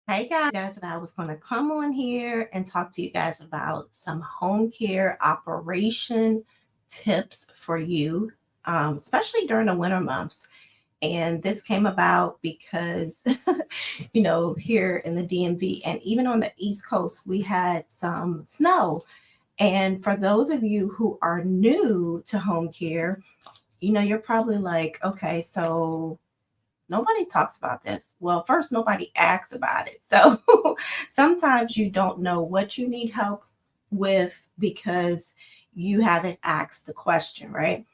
Hey guys, and I was going to come on here and talk to you guys about some home care operation tips for you, especially during the winter months. And this came about because, here in the DMV and even on the East Coast, we had some snow. And for those of you who are new to home care, you're probably like, okay, so nobody talks about this. Well, first, nobody asks about it. So sometimes you don't know what you need help with because you haven't asked the question, right?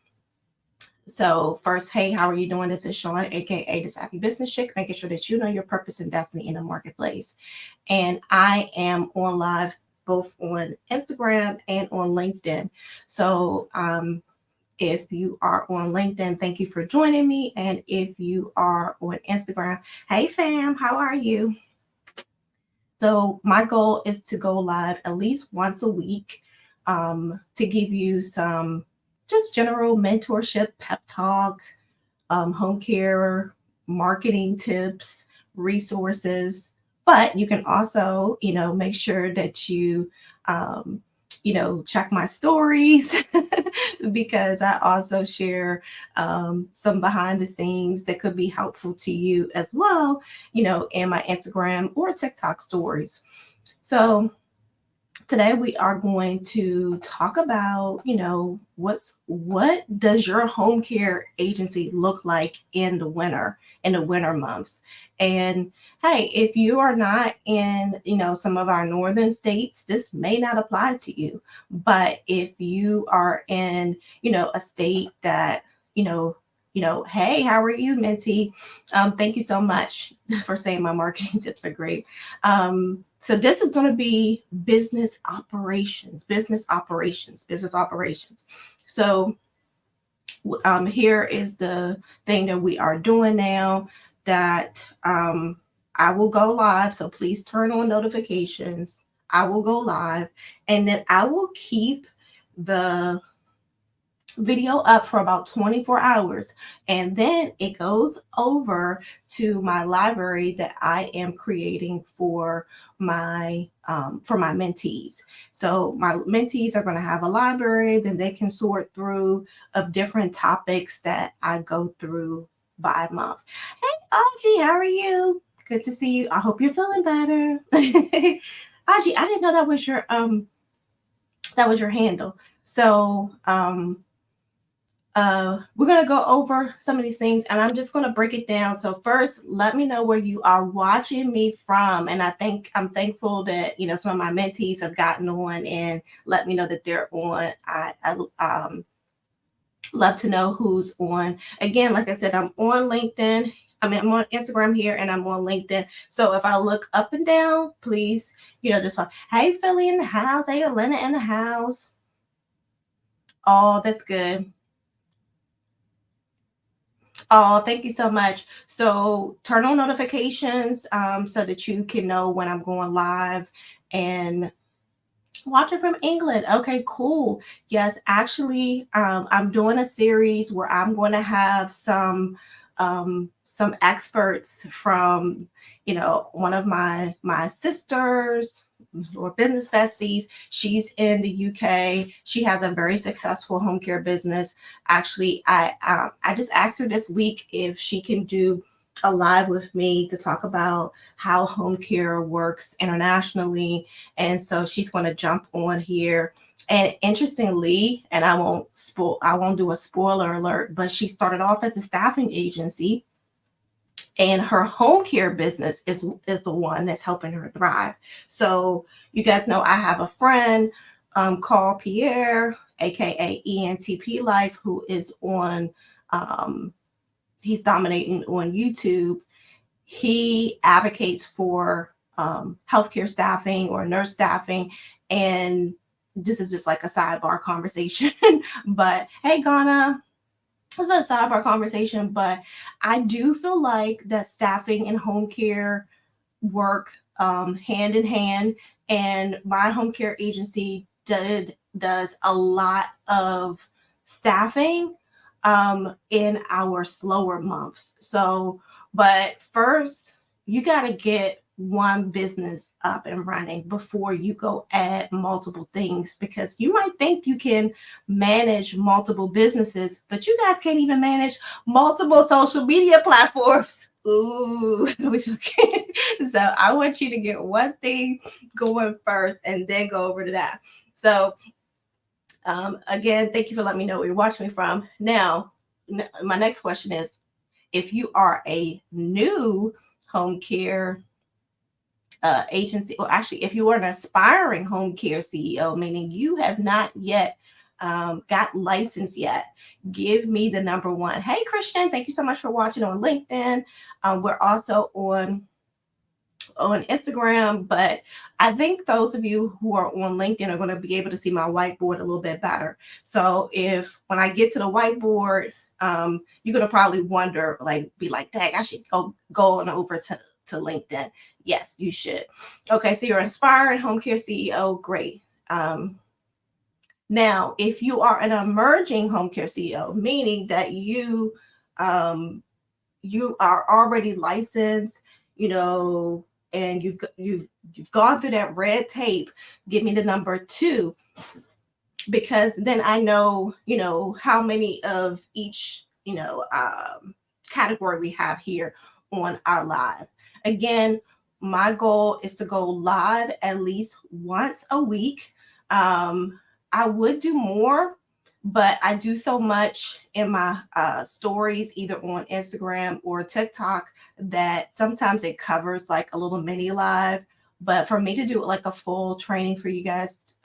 So, first, hey, how are you doing? This is Sean, aka the Savvy Business Chick, making sure that you know your purpose and destiny in the marketplace. And I am on live both on Instagram and on LinkedIn. So, if you are on LinkedIn, thank you for joining me. And if you are on Instagram, hey fam, how are you? So, my goal is to go live at least once a week to give you some just general mentorship, pep talk, home care, marketing tips, resources. But you can also, make sure that um, check my stories because I also share some behind the scenes that could be helpful to you as well, in my Instagram or TikTok stories. So, today we are going to talk about what does your home care agency look like in the winter months. And hey, if you are not in some of our northern states, this may not apply to you. But if you are in a state that hey, how are you, mentee? Thank you so much for saying my marketing tips are great. So this is going to be business operations. So here is the thing that we are doing now that I will go live. So please turn on notifications. I will go live and then I will keep the video up for about 24 hours and then it goes over to my library that I am creating for my mentees. So my mentees are going to have a library, then they can sort through of different topics that I go through by month. Hey Audrey, how are you? Good to see you. I hope you're feeling better. Audrey, I didn't know that was your handle. So we're going to go over some of these things and I'm just going to break it down. So first, let me know where you are watching me from. And I'm thankful that, some of my mentees have gotten on and let me know that they're on. I love to know who's on. Again, like I said, I'm on LinkedIn. I'm on Instagram here and I'm on LinkedIn. So if I look up and down, please, just like, hey, Philly in the house. Hey, Elena in the house. Oh, that's good. Oh, thank you so much. So turn on notifications so that you can know when I'm going live and watch it from England. Okay, cool. Yes, actually, I'm doing a series where I'm going to have some experts from, one of my sisters or business besties. She's in the UK. She has a very successful home care business. Actually, I just asked her this week if she can do a live with me to talk about how home care works internationally, and so she's going to jump on here. And interestingly, and I won't do a spoiler alert, but she started off as a staffing agency and her home care business is the one that's helping her thrive. So you guys know I have a friend called Pierre, aka ENTP Life, who is on he's dominating on YouTube. He advocates for healthcare staffing or nurse staffing. And this is just like a sidebar conversation. But hey, Ghana, this is a sidebar conversation. But I do feel like that staffing and home care work hand in hand. And my home care agency does a lot of staffing in our slower months. So, but first, you got to get one business up and running before you go add multiple things, because you might think you can manage multiple businesses, but you guys can't even manage multiple social media platforms. Ooh, which okay. So I want you to get one thing going first and then go over to that. So again, thank you for letting me know where you're watching me from. Now, my next question is, if you are a new home care agency, or actually, if you are an aspiring home care CEO, meaning you have not yet got licensed yet, give me the number one. Hey, Christian, thank you so much for watching on LinkedIn. We're also on Instagram, but I think those of you who are on LinkedIn are going to be able to see my whiteboard a little bit better. So if when I get to the whiteboard, you're going to probably wonder, like, be like, dang, I should go on over to LinkedIn. Yes, you should. Okay, so you're an aspiring home care CEO. Great. Now, if you are an emerging home care CEO, meaning that you are already licensed, and you've gone through that red tape, give me the number 2, because then I know, how many of each, category we have here on our live. Again, my goal is to go live at least once a week. I would do more, but I do so much in my stories, either on Instagram or TikTok, that sometimes it covers like a little mini live. But for me to do like a full training for you guys,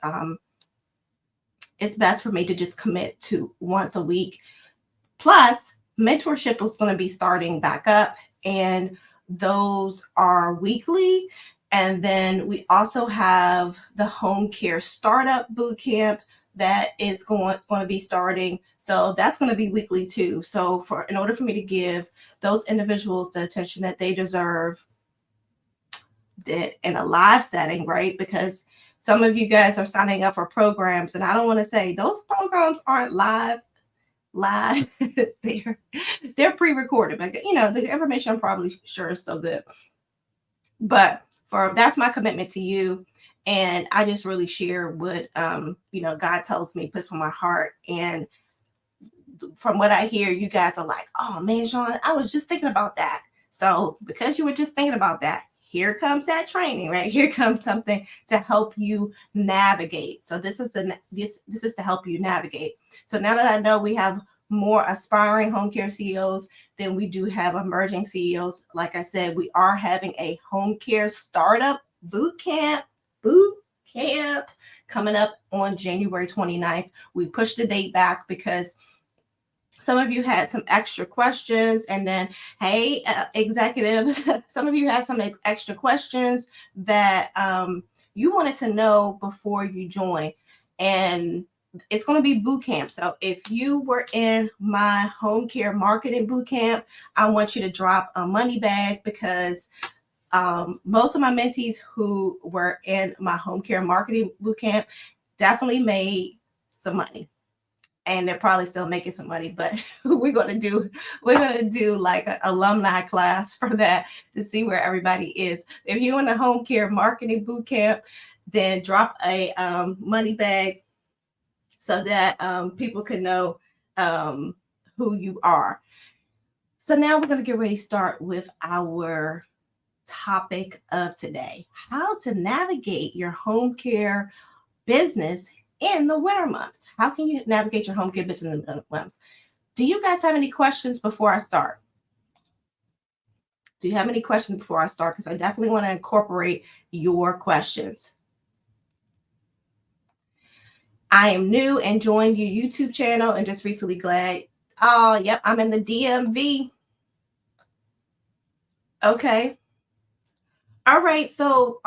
it's best for me to just commit to once a week. Plus, mentorship is going to be starting back up, and those are weekly. And then we also have the home care startup boot camp that is going to be starting. So that's going to be weekly too. So in order for me to give those individuals the attention that they deserve in a live setting, right? Because some of you guys are signing up for programs, and I don't want to say those programs aren't live. they're pre-recorded, but the information I'm probably sure is still good. But that's my commitment to you. And I just really share what God tells me, puts on my heart. And from what I hear, you guys are like, oh man, Sean, I was just thinking about that. So because you were just thinking about that, here comes that training, right? Here comes something to help you navigate. So this is to help you navigate. So now that I know we have more aspiring home care CEOs than we do have emerging CEOs, like I said, we are having a home care startup boot camp coming up on January 29th. We pushed the date back because some of you had some extra questions, and then, hey, executive, some of you had some extra questions that you wanted to know before you join. And it's going to be boot camp. So if you were in my home care marketing boot camp, I want you to drop a money bag, because most of my mentees who were in my home care marketing boot camp definitely made some money. And they're probably still making some money, but we're gonna do like an alumni class for that to see where everybody is. If you're in the home care marketing boot camp, then drop a money bag so that people can know who you are. So now we're gonna get ready to start with our topic of today: how to navigate your home care business in the winter months. How can you navigate your home care business in the winter months? Do you guys have any questions before I start? Do you have any questions before I start? Because I definitely want to incorporate your questions. I am new and joined your YouTube channel and just recently glad. Oh, yep, I'm in the DMV. Okay. All right. So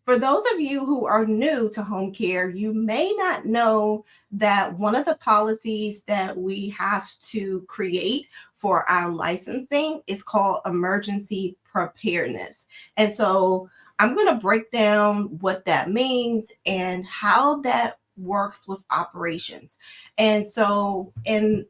for those of you who are new to home care, you may not know that one of the policies that we have to create for our licensing is called emergency preparedness. And so I'm going to break down what that means and how that works with operations. And so in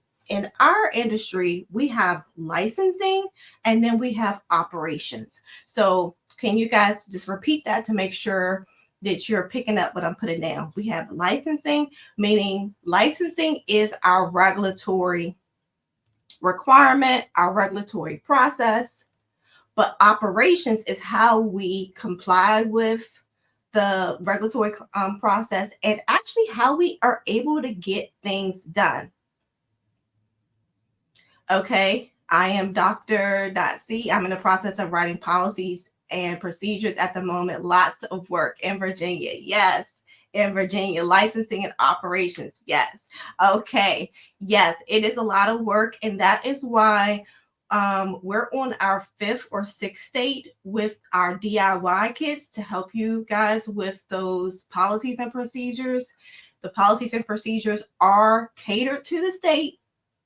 our industry, we have licensing and then we have operations. So Can you guys just repeat that to make sure that you're picking up what I'm putting down? We have licensing, meaning licensing is our regulatory requirement, our regulatory process, but operations is how we comply with the regulatory process and actually how we are able to get things done. Okay, I am Dr. C. I'm in the process of writing policies and procedures at the moment. Lots of work in Virginia. Yes, in Virginia, licensing and operations. Yes. Okay. Yes, it is a lot of work, and that is why we're on our 5th or 6th state with our DIY kits to help you guys with those policies and procedures. The policies and procedures are catered to the state.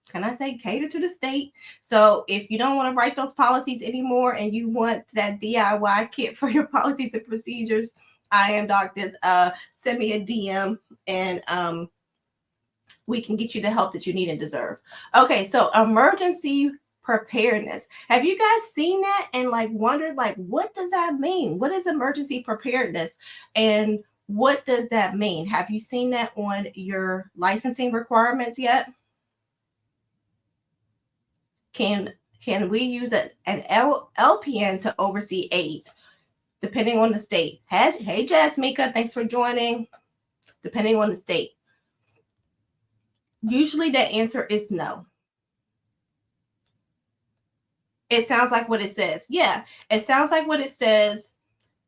Can I say cater to the state? So if you don't want to write those policies anymore and you want that DIY kit for your policies and procedures, I am Doctors. Send me a DM and we can get you the help that you need and deserve. Okay, so emergency preparedness. Have you guys seen that and like wondered like what does that mean? What is emergency preparedness and what does that mean? Have you seen that on your licensing requirements yet? Can we use an LPN to oversee AIDS, depending on the state? Hey, Jasmika, thanks for joining. Depending on the state. Usually the answer is no. It sounds like what it says. Yeah, it sounds like what it says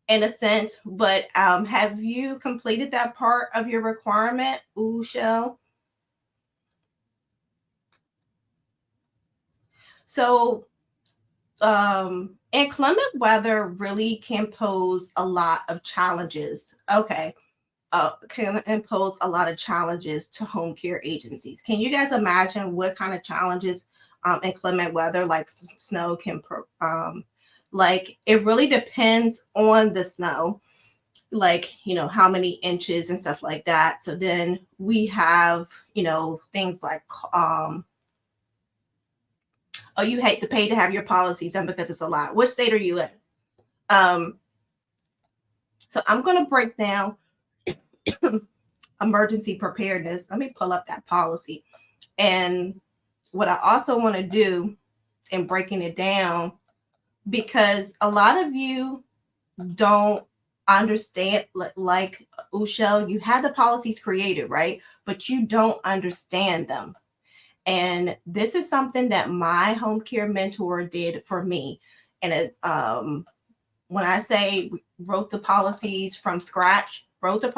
in a sense, but have you completed that part of your requirement, Shell? So inclement weather really can pose a lot of challenges. Okay. Can impose a lot of challenges to home care agencies. Can you guys imagine what kind of challenges inclement weather like snow can like it really depends on the snow, like how many inches and stuff like that. So then we have things like oh, you hate to pay to have your policies done because it's a lot. Which state are you in? So I'm going to break down emergency preparedness. Let me pull up that policy. And what I also want to do in breaking it down, because a lot of you don't understand, like Ushel, you had the policies created, right? But you don't understand them. And this is something that my home care mentor did for me. And it, when I say wrote the policies from scratch, but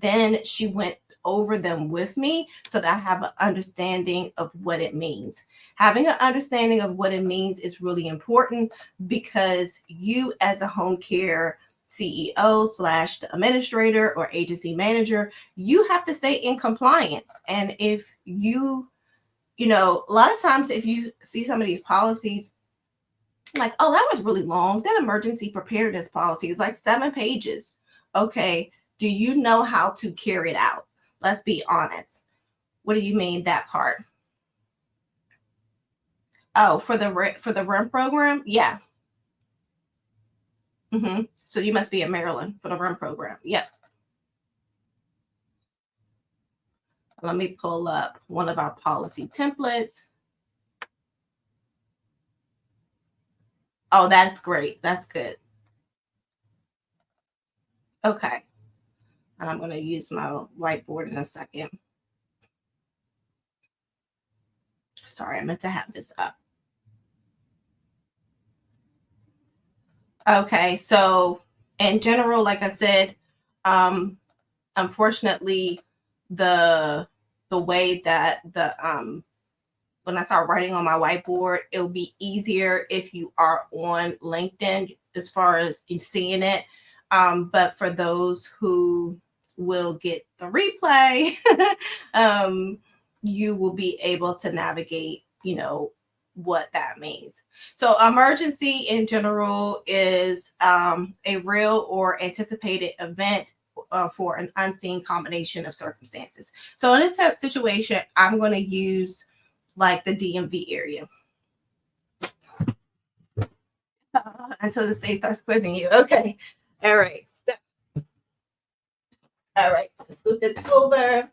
then she went over them with me so that I have an understanding of what it means. Having an understanding of what it means is really important because you as a home care CEO / the administrator or agency manager, you have to stay in compliance. And if a lot of times if you see some of these policies, like, oh, that was really long. That emergency preparedness policy is like 7 pages. Okay. Do you know how to carry it out? Let's be honest. What do you mean that part? Oh, for the REM program? Yeah. So you must be in Maryland for the REM program. Yep. Let me pull up one of our policy templates. Oh, that's great. That's good. Okay. And I'm going to use my whiteboard in a second. Sorry, I meant to have this up. Okay, so in general, like I said, unfortunately, the way that when I start writing on my whiteboard, it'll be easier if you are on LinkedIn as far as seeing it. But for those who will get the replay, you will be able to navigate, what that means. So emergency in general is a real or anticipated event for an unseen combination of circumstances. So in this situation, I'm going to use like the DMV area. until the state starts quizzing you. Okay. All right. So, all right. So scoot this over.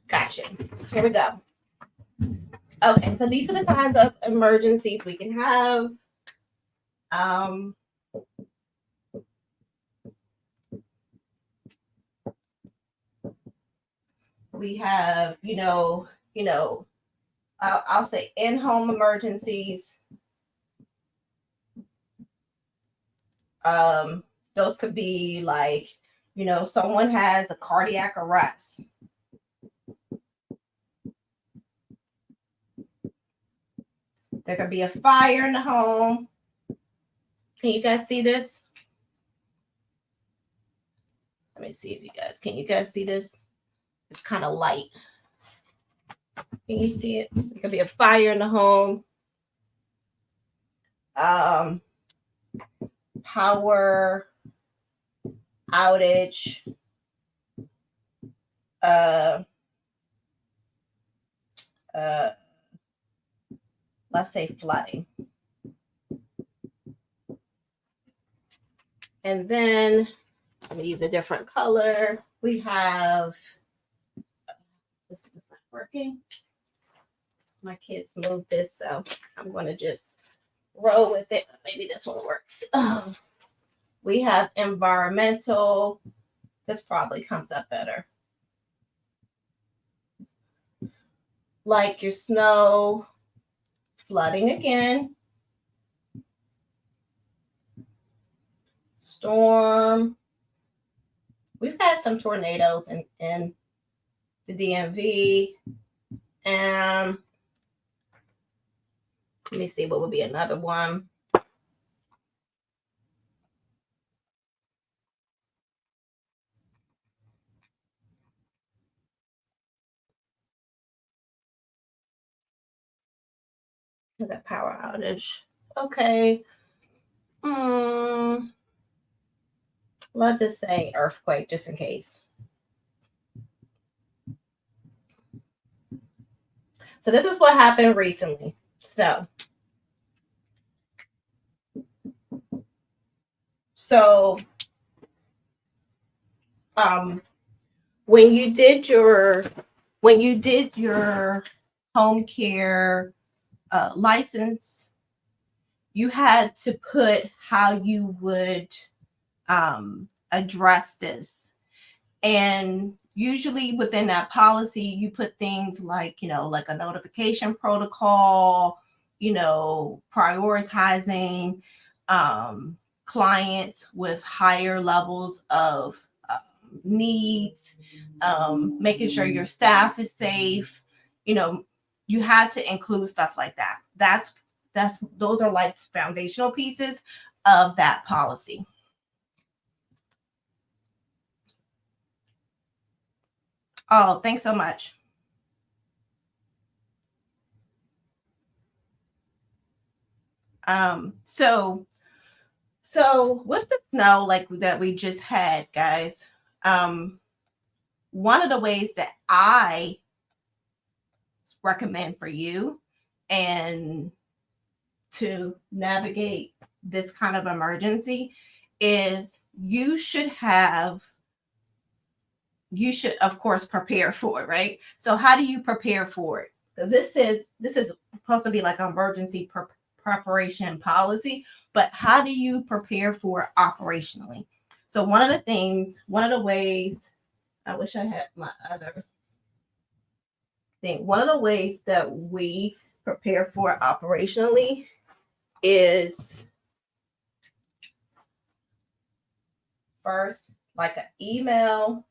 Gotcha. Here we go. Okay. So these are the kinds of emergencies we can have. We have, I'll say in-home emergencies. Those could be like, someone has a cardiac arrest. There could be a fire in the home. Can you guys see this? Let me see if can you guys see this? It's kind of light. Can you see it? There could be a fire in the home. Power outage. Let's say flooding. And then let me use a different color. We have, this is not working. My kids moved this, so I'm going to just roll with it. Maybe this one works. We have environmental. This probably comes up better. Like your snow, flooding again. Storm. We've had some tornadoes in the DMV. And let me see what would be another one. That power outage. Okay. Let's just say earthquake, just in case. So this is what happened recently. So when you did your home care license, you had to put how you would address this. And usually within that policy, you put things like, like a notification protocol, prioritizing clients with higher levels of needs, making sure your staff is safe. You had to include stuff like that. Those are like foundational pieces of that policy. Oh, thanks so much. So with the snow like that we just had, guys, one of the ways that I recommend for you and to navigate this kind of emergency is you should of course prepare for it, right? So how do you prepare for it? Because this is supposed to be like emergency preparation policy, but how do you prepare for it operationally? So one of the ways, I wish I had my other thing. One of the ways that we prepare for it operationally is first, like an email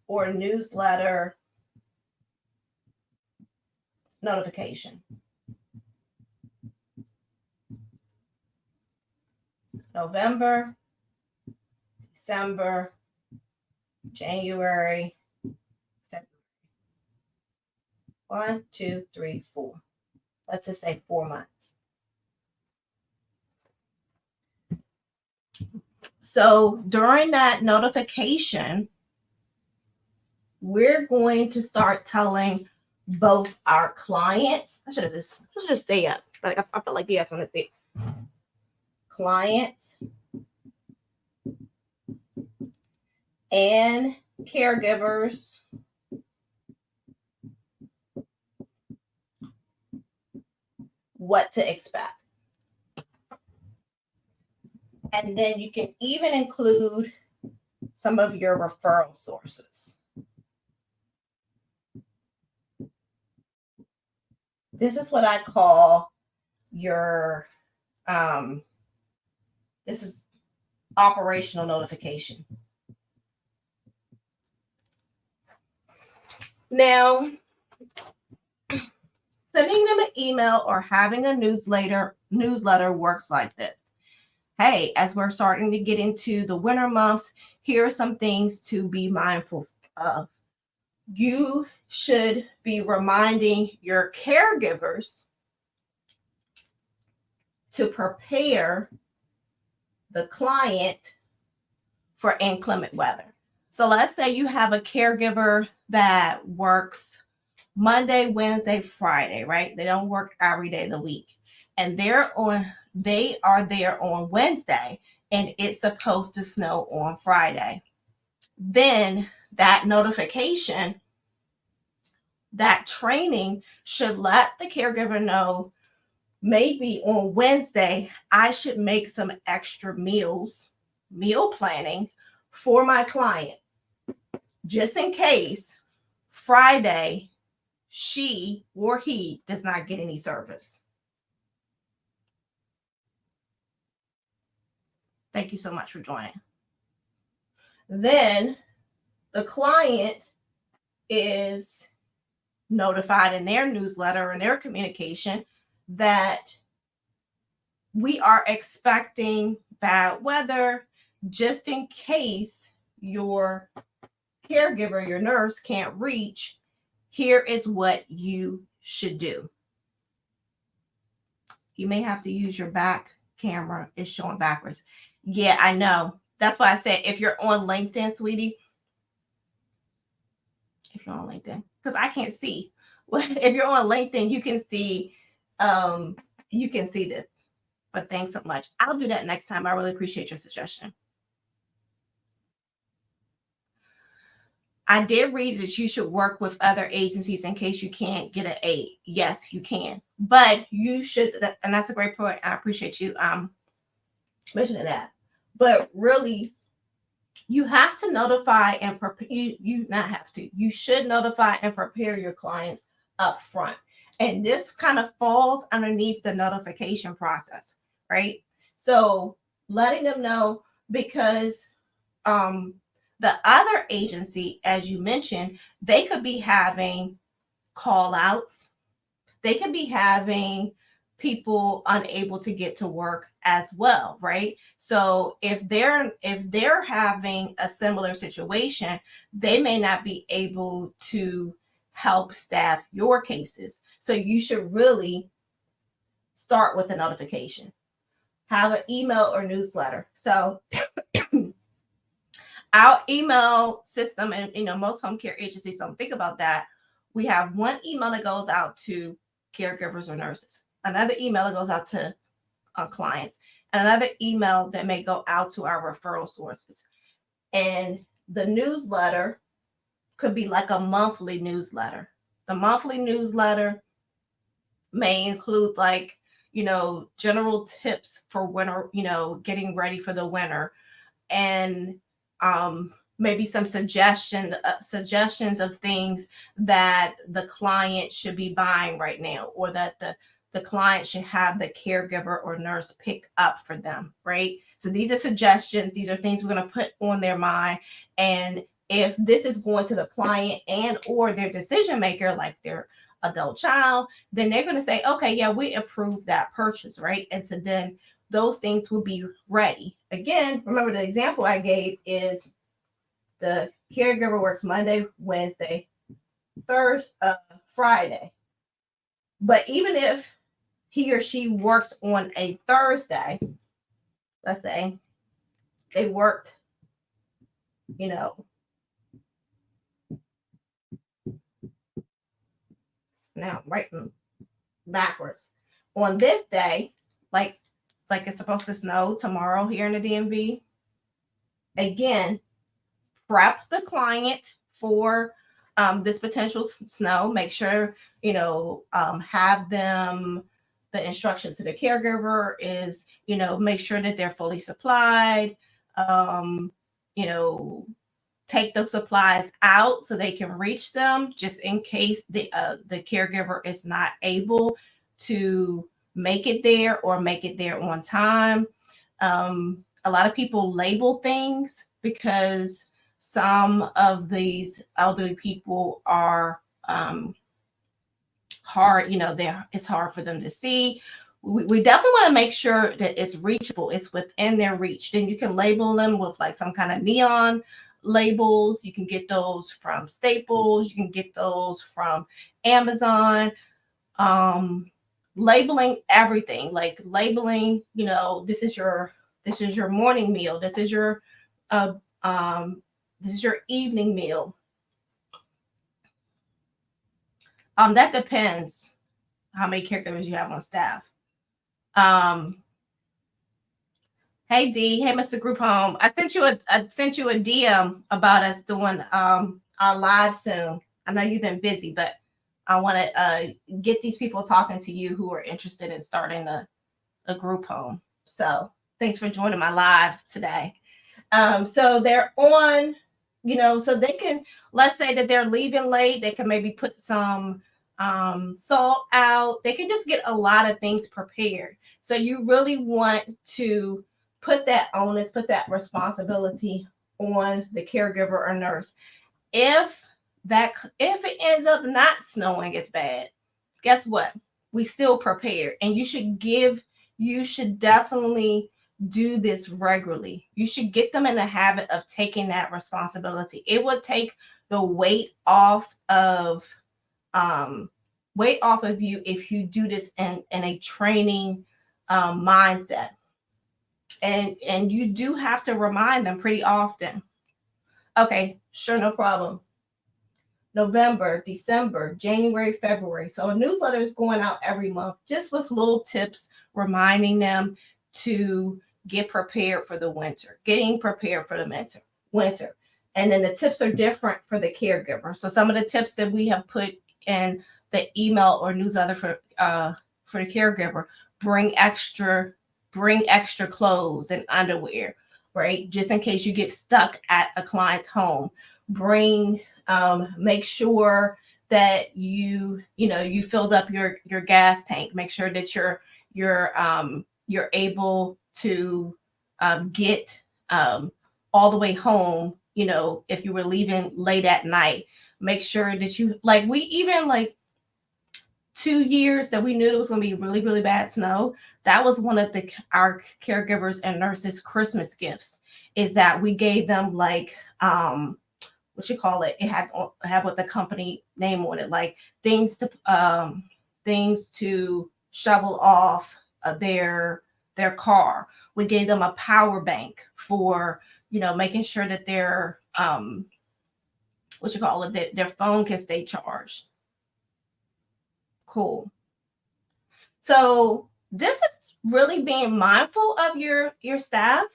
or a newsletter notification. November, December, January, February. 1, 2, 3, 4. Let's just say 4 months. So during that notification, we're going to start telling both our clients. Let's just stay up. But I feel like you guys want to say clients and caregivers what to expect. And then you can even include some of your referral sources. This is what I call your, this is operational notification. Now, sending them an email or having a newsletter works like this. Hey, as we're starting to get into the winter months, here are some things to be mindful of. You should be reminding your caregivers to prepare the client for inclement weather. So let's say you have a caregiver that works Monday, Wednesday, Friday, right? They don't work every day of the week. And they are there on Wednesday and it's supposed to snow on Friday. Then that notification, that training should let the caregiver know maybe on Wednesday, I should make some extra meal planning for my client, just in case Friday she or he does not get any service. Thank you so much for joining. Then the client is notified in their newsletter and their communication that we are expecting bad weather just in case your caregiver, your nurse can't reach. Here is what you should do. You may have to use your back camera. It's showing backwards. Yeah, I know. That's why I said if you're on LinkedIn, sweetie, if you're on LinkedIn, because I can't see. If you're on LinkedIn, you can see this. But thanks so much. I'll do that next time. I really appreciate your suggestion. I did read that you should work with other agencies in case you can't get an aid. Yes, you can, but you should, and that's a great point. I appreciate you mentioning that. But really, you have to notify and prepare. You not have to. You should notify and prepare your clients up front, and this kind of falls underneath the notification process, right? So letting them know, because the other agency, as you mentioned, they could be having call outs. They could be having people unable to get to work as well, right? So if they're having a similar situation, they may not be able to help staff your cases. So you should really start with a notification. Have an email or newsletter. So our email system, and most home care agencies don't think about that. We have one email that goes out to caregivers or nurses, another email that goes out to clients, and another email that may go out to our referral sources. And the newsletter could be like a monthly newsletter. The monthly newsletter may include general tips for winter, getting ready for the winter, and maybe some suggestions of things that the client should be buying right now, or that the client should have the caregiver or nurse pick up for them, right? So these are suggestions. These are things we're going to put on their mind. And if this is going to the client and or their decision maker, like their adult child, then they're going to say, okay, yeah, we approve that purchase, right? And so then those things will be ready. Again, remember the example I gave is the caregiver works Monday, Wednesday, Thursday, Friday. But even if he or she worked on a Thursday, let's say they worked, Now I'm writing backwards. On this day, like it's supposed to snow tomorrow here in the DMV, again, prep the client for this potential snow. Make sure, have them, the instruction to the caregiver is, make sure that they're fully supplied. Um, you know, take the supplies out so they can reach them just in case the caregiver is not able to make it there or make it there on time. A lot of people label things because some of these elderly people are hard, it's hard for them to see. We definitely want to make sure that it's reachable, it's within their reach. Then you can label them with like some kind of neon labels. You can get those from Staples, you can get those from Amazon. Labeling everything, like labeling, this is your morning meal, this is your evening meal. That depends how many caregivers you have on staff. Hey D, hey Mr. Group Home. I sent you a DM about us doing our live soon. I know you've been busy, but I want to get these people talking to you who are interested in starting a group home. So thanks for joining my live today. So they're on, so they can, let's say that they're leaving late, they can maybe put some salt out. They can just get a lot of things prepared. So you really want to put that onus, put that responsibility on the caregiver or nurse. If it ends up not snowing as bad, guess what? We still prepared, and you should definitely do this regularly. You should get them in the habit of taking that responsibility. It would take the weight off of you if you do this in a training mindset. And you do have to remind them pretty often. Okay, sure, no problem. November, December, January, February. So a newsletter is going out every month just with little tips reminding them to get prepared for the winter, getting prepared for the winter. And then the tips are different for the caregiver. So some of the tips that we have put in the email or newsletter for the caregiver: bring extra clothes and underwear, right? Just in case you get stuck at a client's home. Make sure that you filled up your gas tank. Make sure that you're able to get all the way home. If you were leaving late at night, make sure that you, like, we even, like, 2 years that we knew it was going to be really, really bad snow, that was one of our caregivers and nurses' Christmas gifts, is that we gave them, like, what you call it? It had what the company name on it, like things to shovel off their car. We gave them a power bank for, making sure that their their phone can stay charged. Cool. So this is really being mindful of your staff,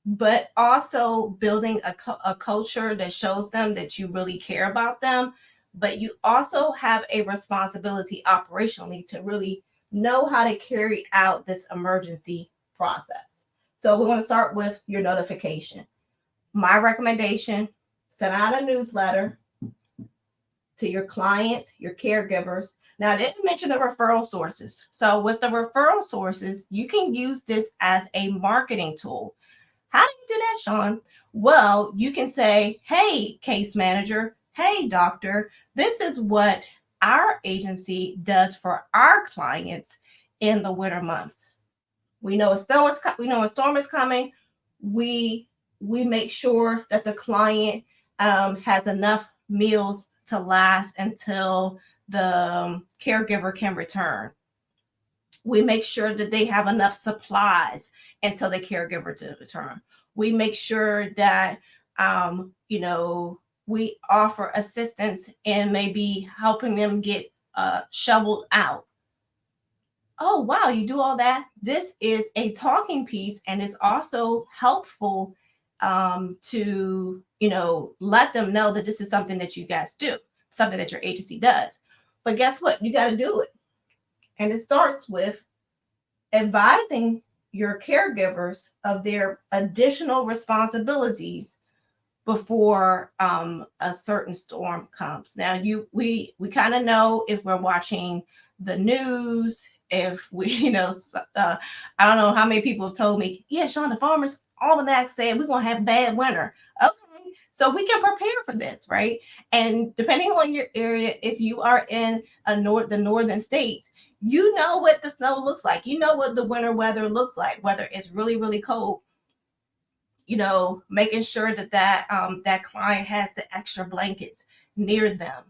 but also building a culture that shows them that you really care about them. But you also have a responsibility operationally to really know how to carry out this emergency process. So we want to start with your notification. My recommendation: send out a newsletter to your clients, your caregivers. Now, I didn't mention the referral sources. So with the referral sources, you can use this as a marketing tool. How do you do that, Sean? Well, you can say, hey, case manager, hey, doctor, this is what our agency does for our clients in the winter months. We know a storm is coming. We make sure that the client has enough meals to last until the caregiver can return. We make sure that they have enough supplies until the caregiver to return. We make sure that we offer assistance in maybe helping them get shoveled out. Oh, wow, you do all that? This is a talking piece, and it's also helpful to, let them know that this is something that you guys do, something that your agency does. But guess what? You got to do it. And it starts with advising your caregivers of their additional responsibilities before a certain storm comes. Now, we kind of know if we're watching the news, if we, I don't know how many people have told me, yeah, Sean, the Farmer's Almanac said we're gonna have bad winter. Okay, so we can prepare for this, right? And depending on your area, if you are in the northern states, you know what the snow looks like. You know what the winter weather looks like, whether it's really, really cold. Making sure that client has the extra blankets near them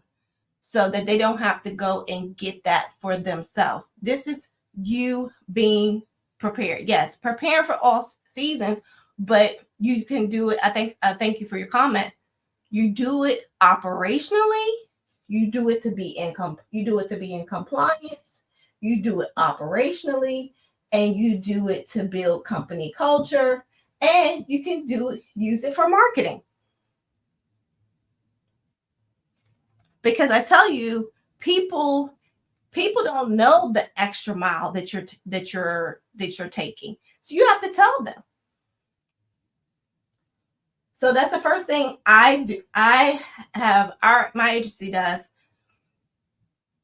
so that they don't have to go and get that for themselves. This is you being prepared. Yes, preparing for all seasons, but you can do it. Thank you for your comment. You do it operationally. You do it to be in compliance. You do it operationally, and you do it to build company culture, and you can use it for marketing. Because I tell you, people don't know the extra mile that you're taking. So you have to tell them. So that's the first thing I do. My agency does,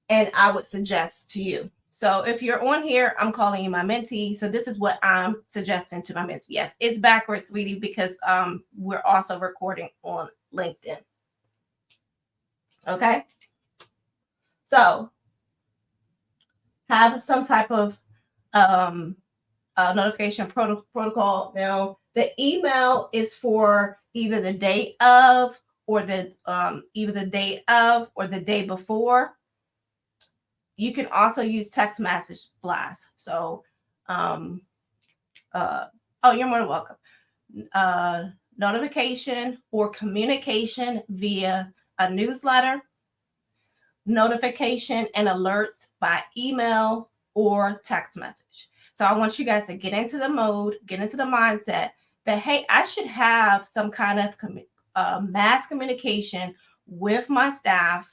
and I would suggest to you. So if you're on here, I'm calling you my mentee. So this is what I'm suggesting to my mentee. Yes, it's backwards, sweetie, because we're also recording on LinkedIn. Okay. So have some type of notification protocol. Now, the email is for either the day of or the day before. You can also use text message blast. So, you're more than welcome. Notification or communication via a newsletter, notification and alerts by email or text message. So I want you guys to get into the mode, get into the mindset that, hey, I should have some kind of mass communication with my staff.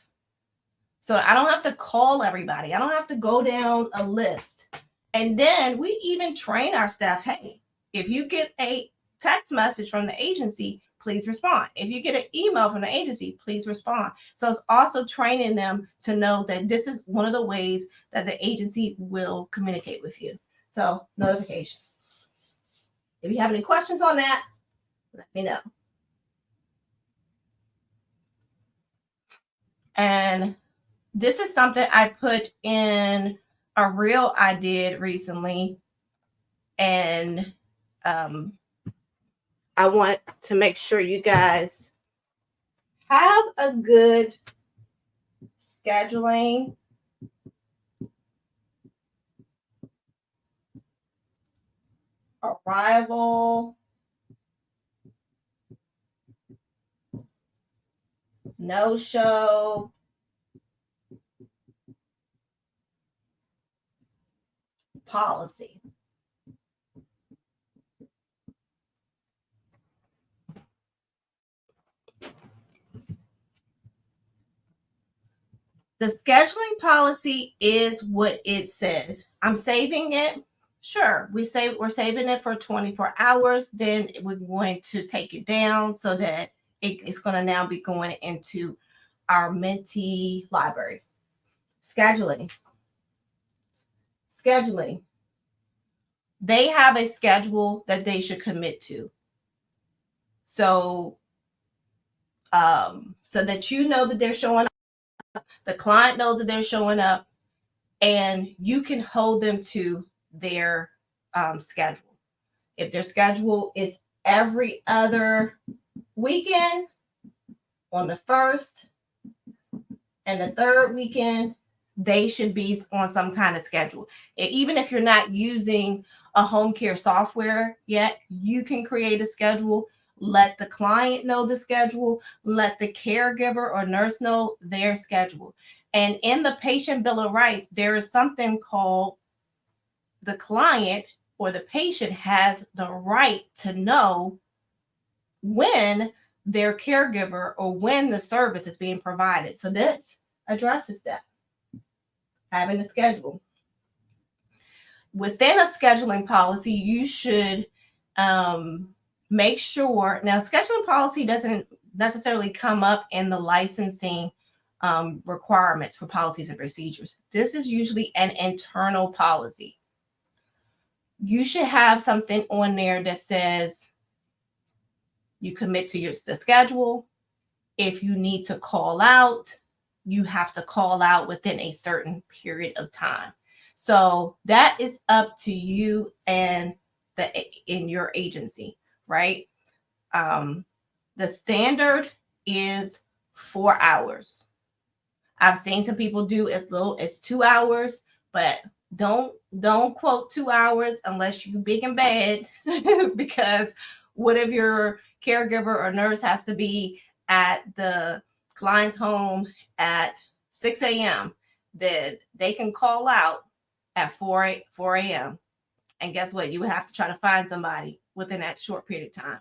So I don't have to call everybody. I don't have to go down a list. And then we even train our staff, hey, if you get a text message from the agency, please respond. If you get an email from the agency, please respond. So it's also training them to know that this is one of the ways that the agency will communicate with you. So notification. If you have any questions on that, let me know. And this is something I put in a reel I did recently. And I want to make sure you guys have a good scheduling. Arrival. No show. Policy. The scheduling policy is what it says. I'm saving it. Sure, we're saving it for 24 hours. Then we're going to take it down so that it's going to now be going into our mentee library. Scheduling. They have a schedule that they should commit to. So, so that you know that they're showing up, the client knows that they're showing up, and you can hold them to their schedule. If their schedule is every other weekend, on the first and the third weekend, they should be on some kind of schedule. Even if you're not using a home care software yet, you can create a schedule Let the client know the schedule. Let the caregiver or nurse know their schedule. And in the patient bill of rights, there is something called the client or the patient has the right to know when their caregiver or when the service is being provided. So this addresses that, having a schedule. Within a scheduling policy, you should make sure, now scheduling policy doesn't necessarily come up in the licensing requirements for policies and procedures. This is usually an internal policy. You should have something on there that says you commit to the schedule. If you need to call out, you have to call out within a certain period of time. So that is up to you and in your agency, right? The standard is 4 hours. I've seen some people do as little as 2 hours, but don't quote 2 hours unless you big and bad, because what if your caregiver or nurse has to be at the client's home at 6 a.m., then they can call out at 4 a.m. And guess what? You would have to try to find somebody within that short period of time.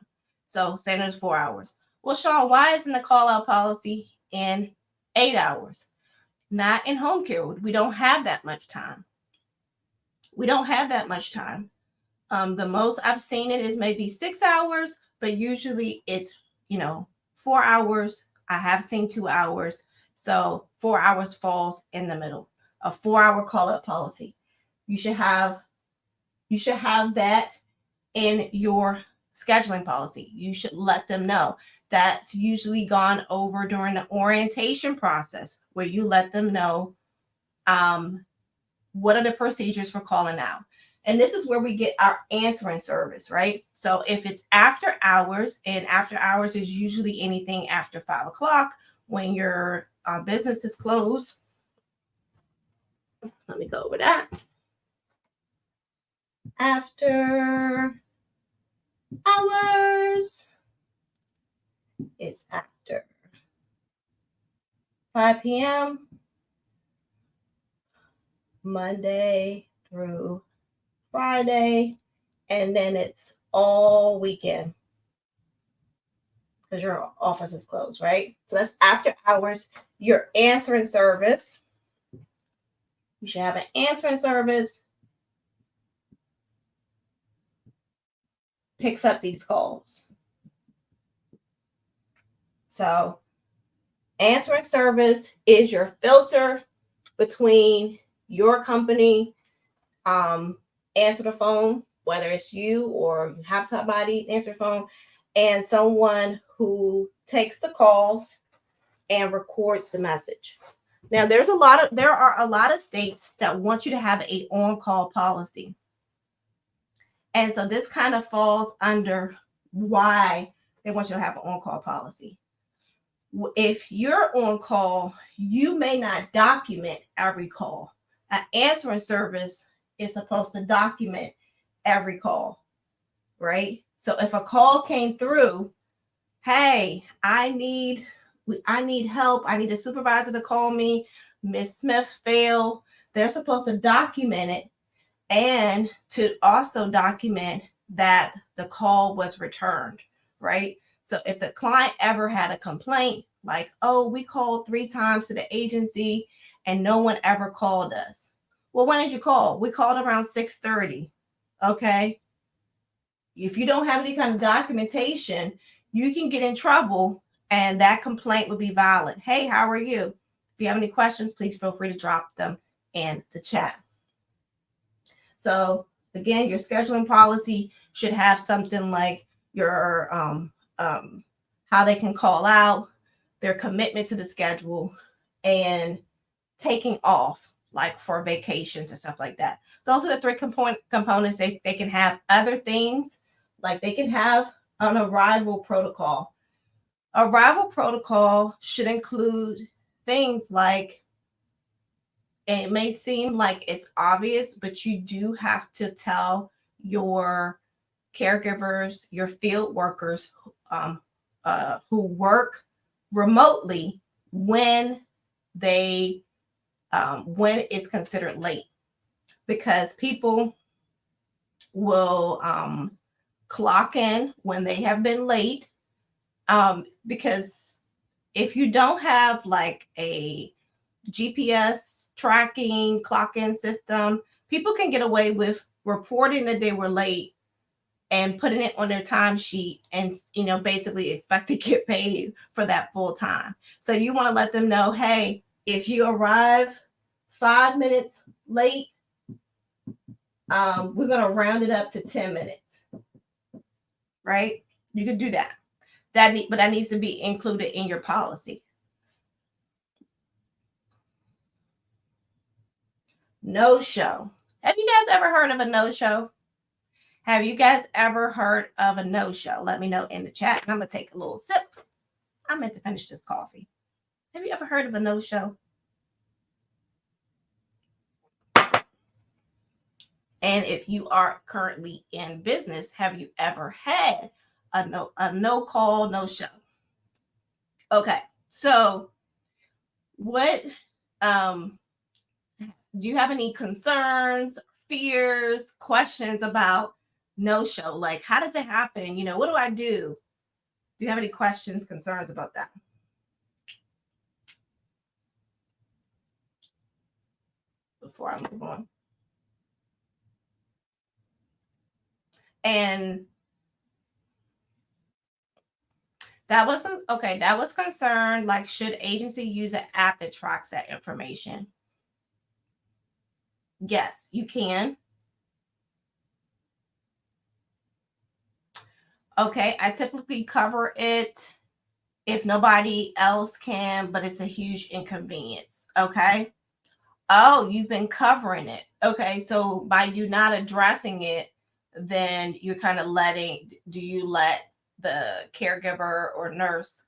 So standard is 4 hours. Well, Sean, why isn't the call out policy in 8 hours? Not in home care. We don't have that much time. We don't have that much time. The most I've seen it is maybe 6 hours, but usually it's, 4 hours. I have seen 2 hours. So 4 hours falls in the middle. A 4-hour call out policy. You should have that in your scheduling policy. You should let them know. That's usually gone over during the orientation process, where you let them know what are the procedures for calling out. And this is where we get our answering service, right? So if it's after hours, and after hours is usually anything after 5 o'clock when your business is closed. Let me go over that. After hours, it's after 5 p.m. Monday through Friday, and then it's all weekend because your office is closed, right? So that's after hours. Your answering service, you should have an answering service, picks up these calls. So answering service is your filter between your company, answer the phone, whether it's you or you have somebody answer the phone, and someone who takes the calls and records the message. Now, there are a lot of states that want you to have a on-call policy. And so this kind of falls under why they want you to have an on-call policy. If you're on call, you may not document every call. An answering service is supposed to document every call, right? So if a call came through, hey, I need help. I need a supervisor to call me. Miss Smith failed. They're supposed to document it, and to also document that the call was returned, right? So if the client ever had a complaint, like, oh, we called 3 times to the agency and no one ever called us. Well, when did you call? We called around 6:30. Okay. If you don't have any kind of documentation, you can get in trouble, and that complaint would be valid. Hey, how are you? If you have any questions, please feel free to drop them in the chat. So again, your scheduling policy should have something like your how they can call out, their commitment to the schedule, and taking off, like for vacations and stuff like that. Those are the 3 components. They can have other things, like they can have an arrival protocol. Arrival protocol should include things like, and it may seem like it's obvious, but you do have to tell your caregivers, your field workers who work remotely when they when it's considered late, because people will clock in when they have been late, because if you don't have like a GPS tracking clock in system, people can get away with reporting that they were late and putting it on their timesheet and basically expect to get paid for that full time. So you want to let them know, hey, if you arrive 5 minutes late, we're going to round it up to 10 minutes, right? You can do that. But that needs to be included in your policy. No show. Have you guys ever heard of a no show? Have you guys ever heard of a no show? Let me know in the chat. I'm going to take a little sip. I meant to finish this coffee. Have you ever heard of a no show? And if you are currently in business, have you ever had a no call, no show? Okay. So what do you have any concerns, fears, questions about no show? Like, how does it happen? What do I do? Do you have any questions, concerns about that? Before I move on. And that wasn't okay. That was concerned. Like, should agency use an app that tracks that information? Yes, you can. Okay, I typically cover it if nobody else can, but it's a huge inconvenience. Okay. Oh, you've been covering it. Okay, so by you not addressing it, then you're kind of do you let the caregiver or nurse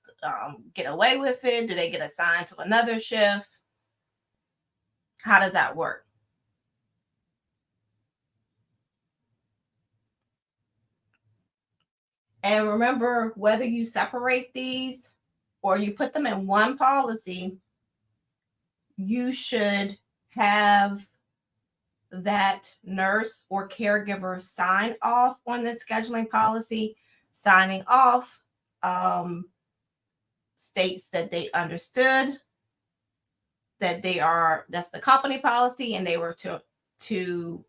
get away with it? Do they get assigned to another shift? How does that work? And remember, whether you separate these or you put them in one policy, you should have that nurse or caregiver sign off on the scheduling policy. Signing off states that they understood that that's the company policy, and they were to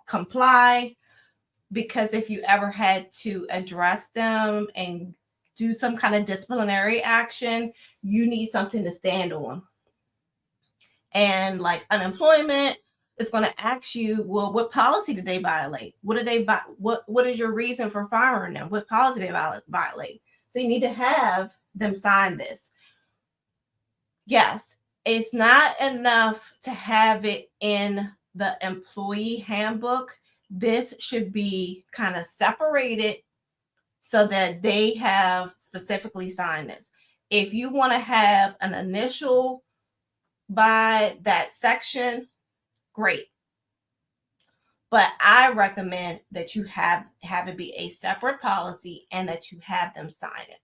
comply. Because if you ever had to address them and do some kind of disciplinary action, you need something to stand on. And like unemployment is going to ask you, well, what policy did they violate? What did they what is your reason for firing them? What policy did they violate? So you need to have them sign this. Yes, it's not enough to have it in the employee handbook. This should be kind of separated so that they have specifically signed this. If you want to have an initial by that section, great. But I recommend that you have it be a separate policy and that you have them sign it.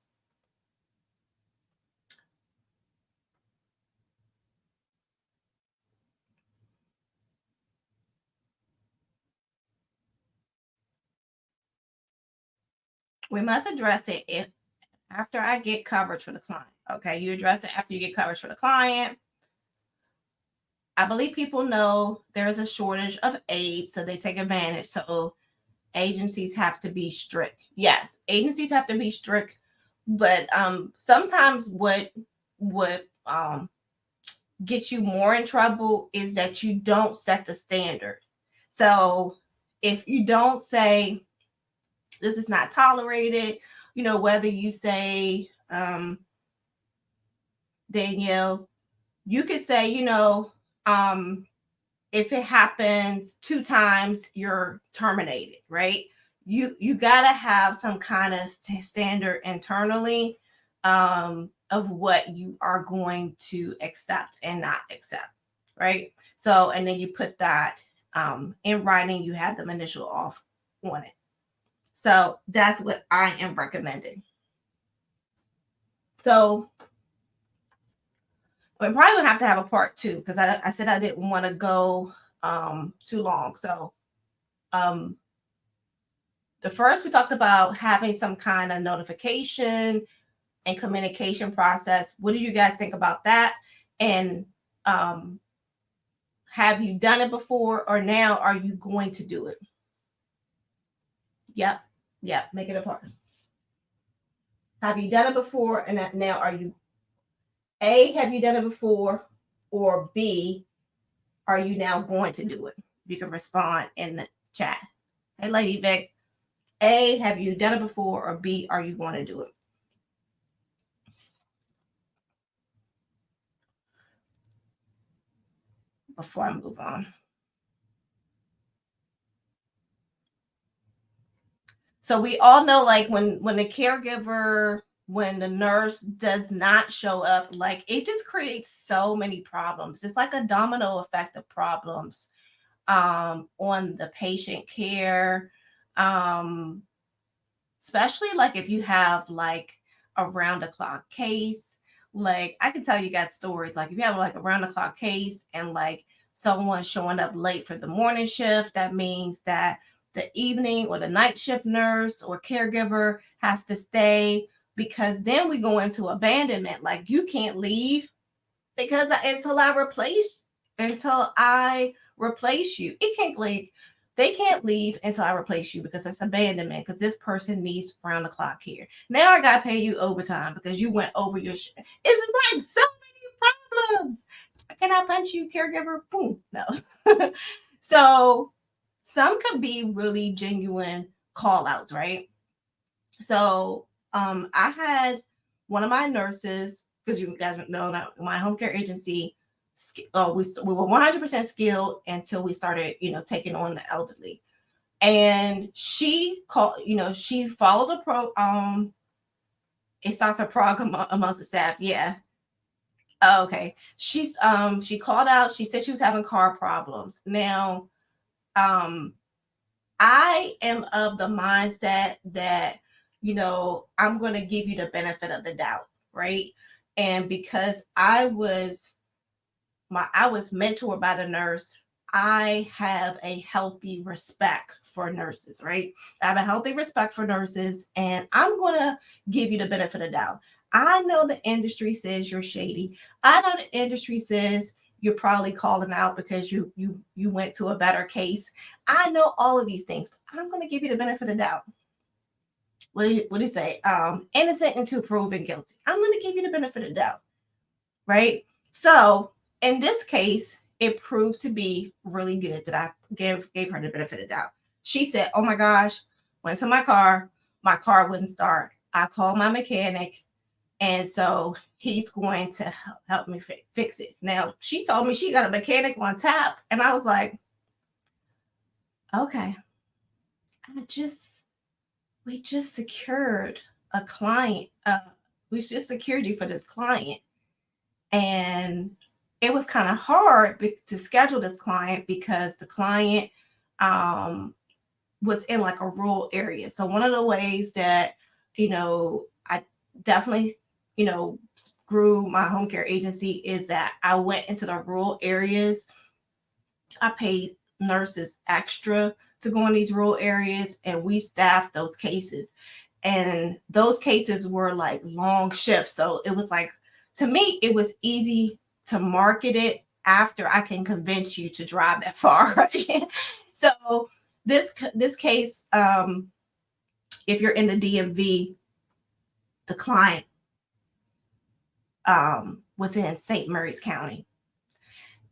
We must address it after I get coverage for the client. Okay, you address it after you get coverage for the client. I believe people know there's a shortage of aides, so they take advantage. So agencies have to be strict. Yes, agencies have to be strict, but sometimes what gets you more in trouble is that you don't set the standard. So if you don't say this is not tolerated, whether you say, Danielle, you could say, if it happens 2 times, you're terminated, right? You got to have some kind of standard internally of what you are going to accept and not accept, right? So, and then you put that in writing, you have them initial off on it. So that's what I am recommending. So we probably would have to have a part two because I said I didn't want to go too long. So the first, we talked about having some kind of notification and communication process. What do you guys think about that? And have you done it before, or now are you going to do it? Yep. Make it a part. Have you done it before, and now are you? A, have you done it before? Or B, are you now going to do it? You can respond in the chat. Hey, Lady Vic. A, have you done it before? Or B, are you going to do it? Before I move on. So we all know, like, when the caregiver, when the nurse does not show up, like, it just creates so many problems. It's like a domino effect of problems on the patient care, especially like if you have like a round the clock case. Like, I can tell you guys stories, like if you have like a round the clock case and like someone showing up late for the morning shift, that means that the evening or the night shift nurse or caregiver has to stay, because then we go into abandonment. Like, you can't leave because until I replace you. It can't, like, they can't leave until I replace you because it's abandonment, because this person needs round the clock here. Now I gotta pay you overtime because you went over your It's just like so many problems. Can I punch you, caregiver? Boom. No. So some could be really genuine call outs, right? So I had one of my nurses, because you guys know that my home care agency, we were 100% skilled until we started, taking on the elderly. And she called, she followed a it starts a program amongst the staff. Yeah. Oh, okay. She called out, she said she was having car problems. Now, I am of the mindset that, I'm going to give you the benefit of the doubt, right? And because I was mentored by the nurse, I have a healthy respect for nurses, right? I have a healthy respect for nurses, and I'm going to give you the benefit of the doubt. I know the industry says you're shady. I know the industry says you're probably calling out because you went to a better case. I know all of these things, but I'm going to give you the benefit of the doubt. What do you say? Innocent until proven guilty. I'm going to give you the benefit of the doubt, right? So in this case, it proved to be really good that I gave her the benefit of the doubt. She said, "Oh my gosh, went to my car wouldn't start. I called my mechanic, and so he's going to help me fix it." Now, she told me she got a mechanic on tap, and I was like, okay, we just secured a client. We just secured you for this client. And it was kind of hard to schedule this client because the client was in like a rural area. So one of the ways that, I definitely, grew my home care agency is that I went into the rural areas. I paid nurses extra to go in these rural areas, and we staffed those cases. And those cases were like long shifts. So it was like, to me, it was easy to market it after I can convince you to drive that far. Right? So this case, if you're in the DMV, the client was in St. Mary's County.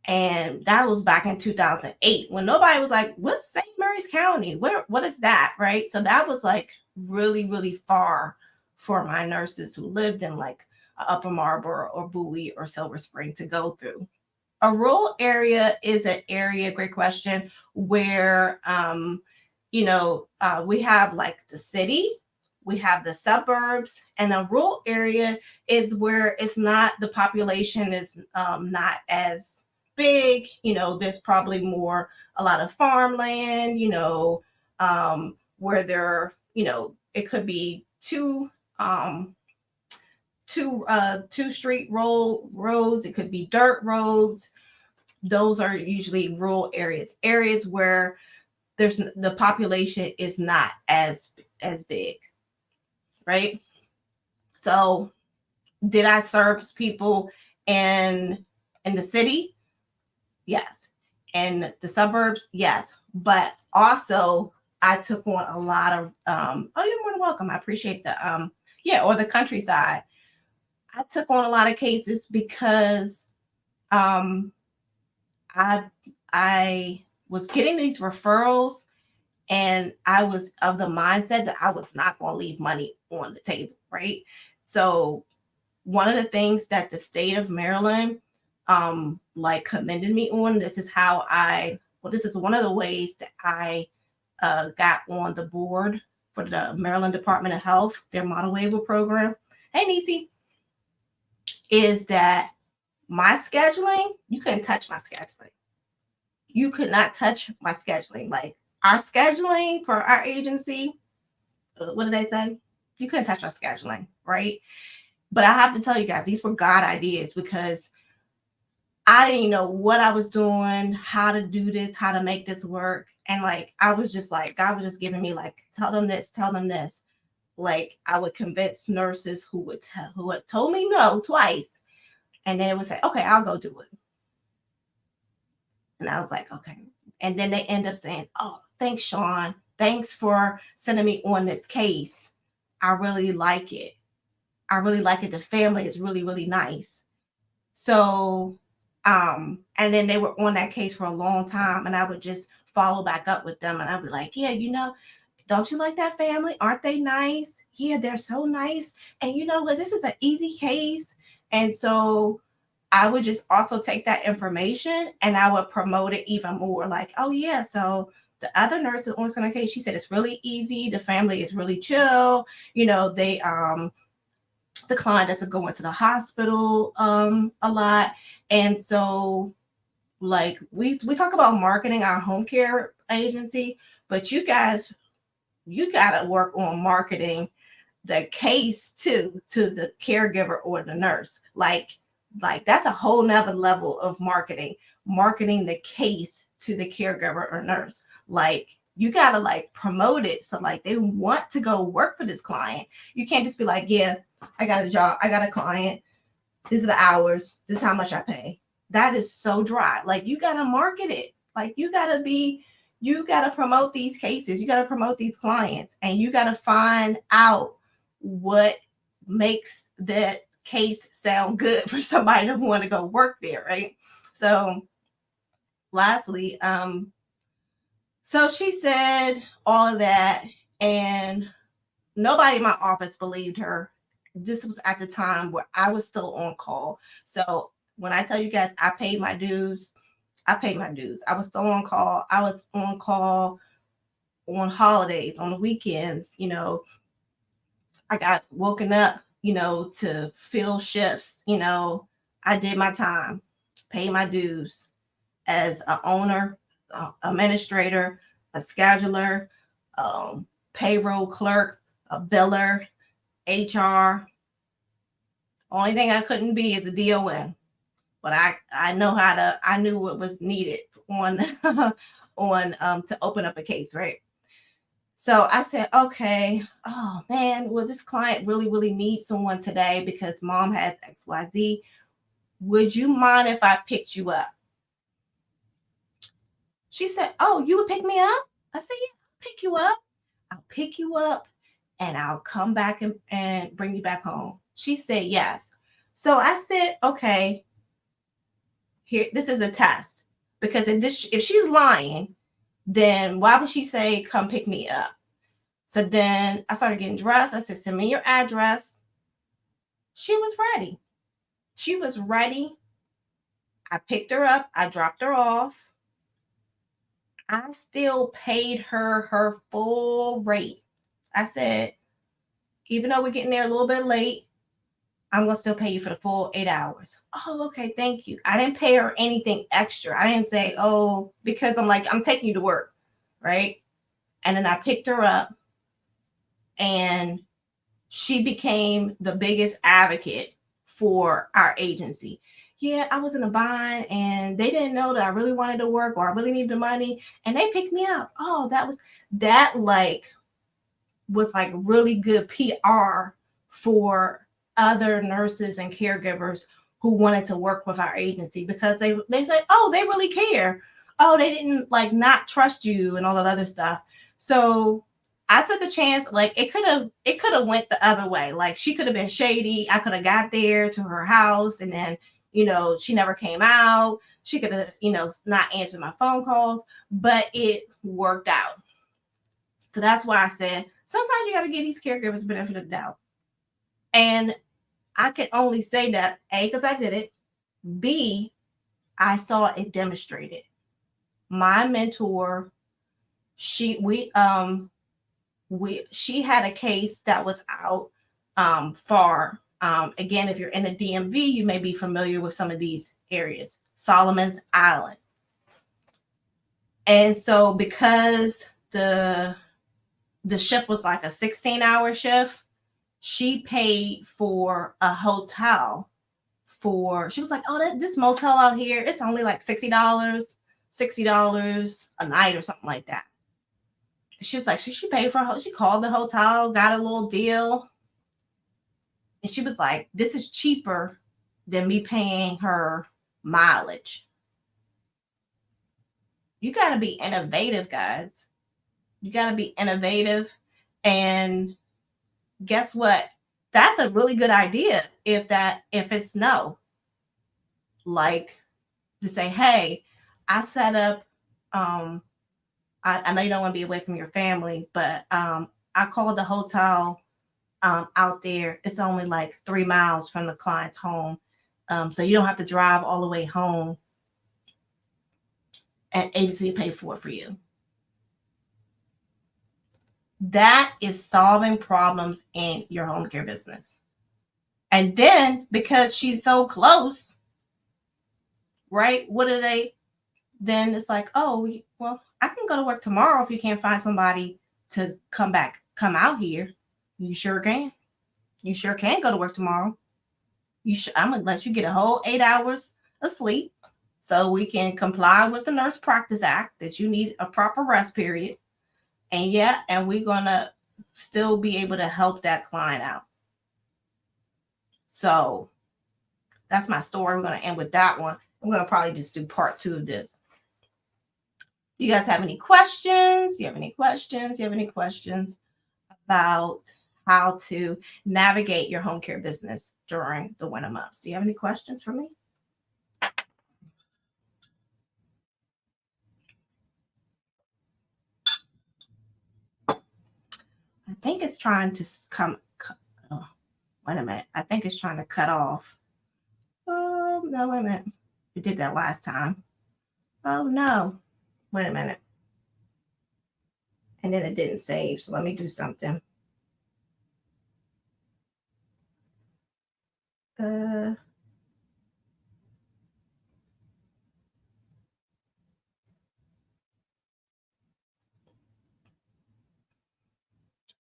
And that was back in 2008 when nobody was like, what's St. Mary's County? What is that? Right? So that was like really, really far for my nurses who lived in like Upper Marlboro or Bowie or Silver Spring to go through. A rural area is an area, great question, where, we have like the city, we have the suburbs, and a rural area is where it's not, the population is not as big, there's probably a lot of farmland, where there, it could be two street roads, it could be dirt roads. Those are usually rural areas where the population is not as big, right? So did I serve people in the city? Yes. In the suburbs? Yes. But also I took on a lot of oh, you're more than welcome. I appreciate or the countryside. I took on a lot of cases because um I I was getting these referrals, and I was of the mindset that I was not going to leave money on the table, right? So one of the things that the state of Maryland like commended me on, this is this is one of the ways that I got on the board for the Maryland Department of Health, their model waiver program. Hey, Nisi, is that my scheduling, you couldn't touch my scheduling. You could not touch my scheduling. Like our scheduling for our agency, what did they say? You couldn't touch our scheduling, right? But I have to tell you guys, these were God ideas, because I didn't know what I was doing, how to do this, how to make this work. And like, I was just like, God was just giving me like, tell them this, tell them this. Like I would convince nurses who had told me no twice. And then it would say, okay, I'll go do it. And I was like, okay. And then they end up saying, oh, thanks, Sean. Thanks for sending me on this case. I really like it. I really like it. The family is really, really nice. So, and then they were on that case for a long time, and I would just follow back up with them, and I'd be like, yeah, don't you like that family? Aren't they nice? Yeah, they're so nice. And you know what? This is an easy case. And so I would just also take that information and I would promote it even more. Like, oh yeah, so the other nurse on this kind of case, she said it's really easy. The family is really chill. They the client doesn't go into the hospital a lot. And so like we talk about marketing our home care agency, but you guys, you got to work on marketing the case to the caregiver or the nurse. Like that's a whole nother level of marketing the case to the caregiver or nurse. Like you got to like promote it so like they want to go work for this client. You can't just be like, yeah, I got a job, I got a client, these are the hours, this is how much I pay. That is so dry. Like you got to market it. Like you got to promote these cases, you got to promote these clients, and you got to find out what makes that case sound good for somebody to want to go work there, right? So lastly, so she said all of that, and nobody in my office believed her. This was at the time where I was still on call. So when I tell you guys I paid my dues, I paid my dues. I was still on call. I was on call on holidays, on the weekends. I got woken up, to fill shifts. I did my time, paid my dues as an owner, administrator, a scheduler, payroll clerk, a biller, HR. Only thing I couldn't be is a DON, but I knew what was needed on on to open up a case, right? So I said, okay, oh man, well, this client really, really needs someone today because mom has XYZ. Would you mind if I picked you up? She said, oh, you would pick me up? I said, yeah, I'll pick you up. I'll pick you up and I'll come back and bring you back home. She said, yes. So I said, okay, here, this is a test. Because if she's lying, then why would she say, come pick me up? So then I started getting dressed. I said, send me your address. She was ready. She was ready. I picked her up. I dropped her off. I still paid her full rate. I said, even though we're getting there a little bit late, I'm going to still pay you for the full 8 hours. Oh, okay. Thank you. I didn't pay her anything extra. I didn't say, oh, because I'm like, I'm taking you to work. Right. And then I picked her up and she became the biggest advocate for our agency. Yeah, I was in a bind and they didn't know that I really wanted to work or I really needed the money and they picked me up. Oh, that was like really good PR for other nurses and caregivers who wanted to work with our agency because they said, oh, they really care. Oh, they didn't like not trust you and all that other stuff. So I took a chance. Like it could have went the other way. Like she could have been shady. I could have got there to her house and then she never came out. She could have not answered my phone calls, but it worked out. So that's why I said sometimes you got to give these caregivers the benefit of the doubt. And I can only say that A, because I did it. B, I saw it demonstrated. My mentor, she had a case that was out far. Again, if you're in the DMV, you may be familiar with some of these areas. Solomon's Island. And so because the shift was like a 16-hour shift, she paid for a hotel she was like, oh, this motel out here, it's only like $60 a night or something like that. She was like, she paid for she called the hotel, got a little deal. And she was like, this is cheaper than me paying her mileage. You got to be innovative, guys. You got to be innovative. And guess what? That's a really good idea if it's no. Like to say, hey, I set up, I know you don't want to be away from your family, but I called the hotel out there. It's only like 3 miles from the client's home. So you don't have to drive all the way home and agency pay for it for you. That is solving problems in your home care business. And then because she's so close, right? Then it's like, oh, well, I can go to work tomorrow if you can't find somebody to come out here. You sure can. You sure can go to work tomorrow. I'm going to let you get a whole 8 hours of sleep so we can comply with the Nurse Practice Act that you need a proper rest period. And we're going to still be able to help that client out. So that's my story. We're going to end with that one. I'm going to probably just do part 2 of this. You guys have any questions? You have any questions about how to navigate your home care business during the winter months? Do you have any questions for me? I think it's trying to oh, wait a minute. I think it's trying to cut off. Oh, no, wait a minute. It did that last time. Oh, no. Wait a minute. And then it didn't save. So let me do something.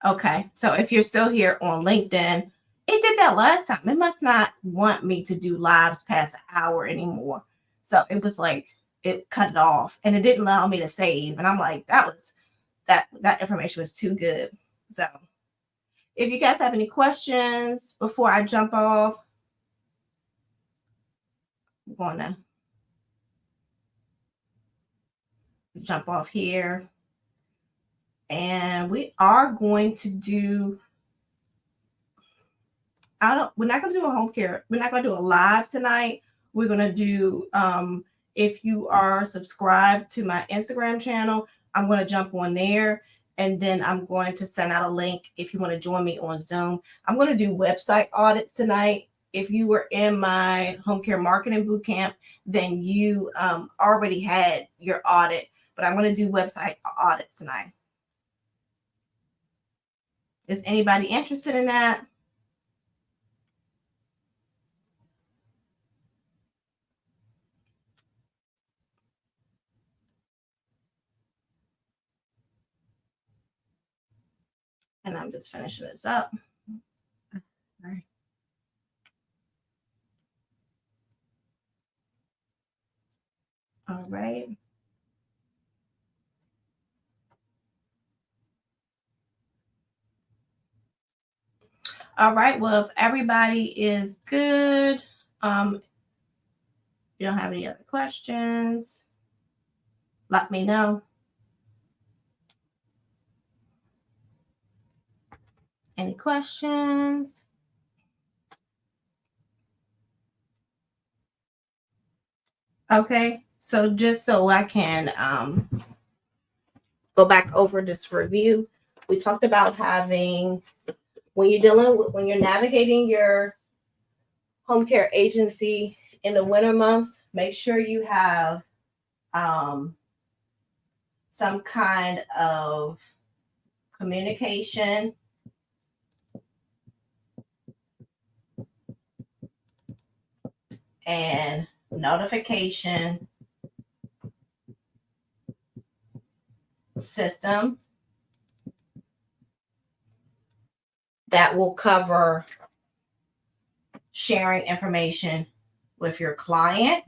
Okay. So if you're still here on LinkedIn, it did that last time. It must not want me to do lives past an hour anymore. So it was like it cut it off and it didn't allow me to save. And I'm like, that information was too good. So if you guys have any questions before I jump off, I'm going to jump off here. And we are going to do, we're not going to do a home care. We're not going to do a live tonight. We're going to do, if you are subscribed to my Instagram channel, I'm going to jump on there. And then I'm going to send out a link if you want to join me on Zoom. I'm going to do website audits tonight. If you were in my home care marketing bootcamp, then you already had your audit. But I'm going to do website audits tonight. Is anybody interested in that? And I'm just finishing this up. Sorry. All right. All right. Well, if everybody is good, you don't have any other questions, let me know. Any questions? Okay. So just so I can go back over this review, we talked about having, when you're navigating your home care agency in the winter months, make sure you have some kind of communication and notification system that will cover sharing information with your client,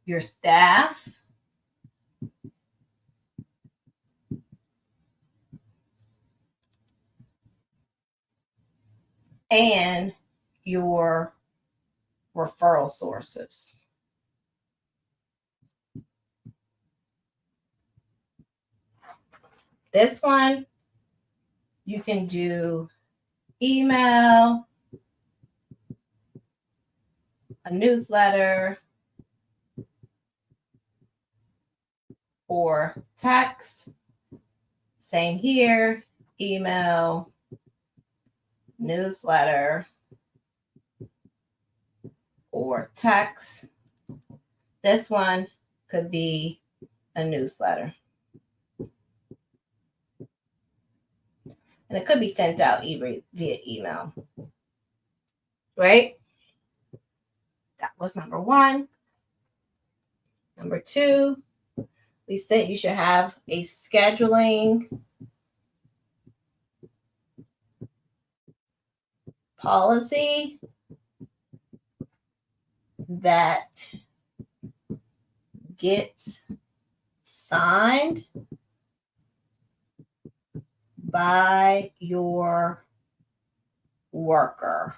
your staff, and your referral sources. This one, you can do email, a newsletter, or text. Same here, email, newsletter, or text. This one could be a newsletter. And it could be sent out via email. Right? That was number one. Number two, we said you should have a scheduling policy that gets signed by your worker.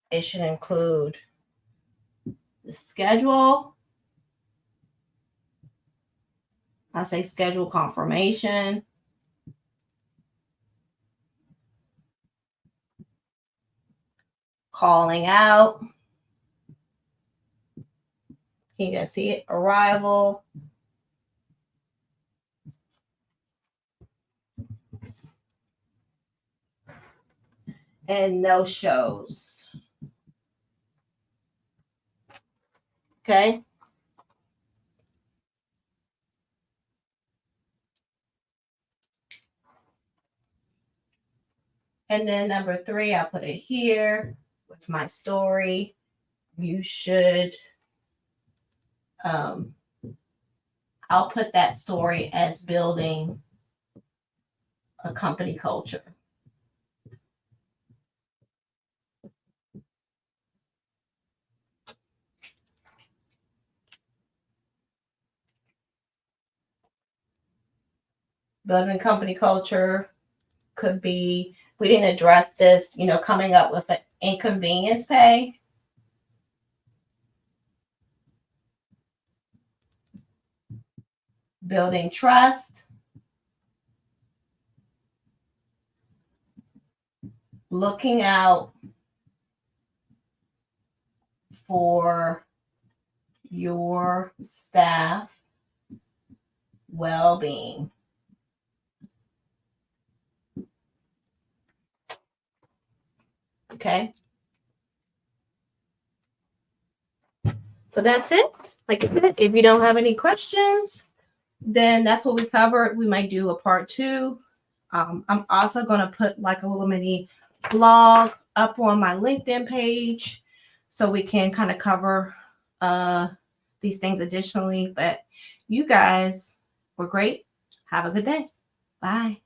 It should include the schedule. I say schedule confirmation. Calling out. You can see it. Arrival. And no shows. Okay. And then number three, I'll put it here with my story. You should, I'll put that story as building a company culture. Building company culture could be, we didn't address this, coming up with an inconvenience pay. Building trust. Looking out for your staff well-being. Okay. So that's it. Like I said, if you don't have any questions, then that's what we covered. We might do a part 2 I'm also going to put like a little mini blog up on my LinkedIn page so we can kind of cover these things additionally. But you guys were great. Have a good day. Bye.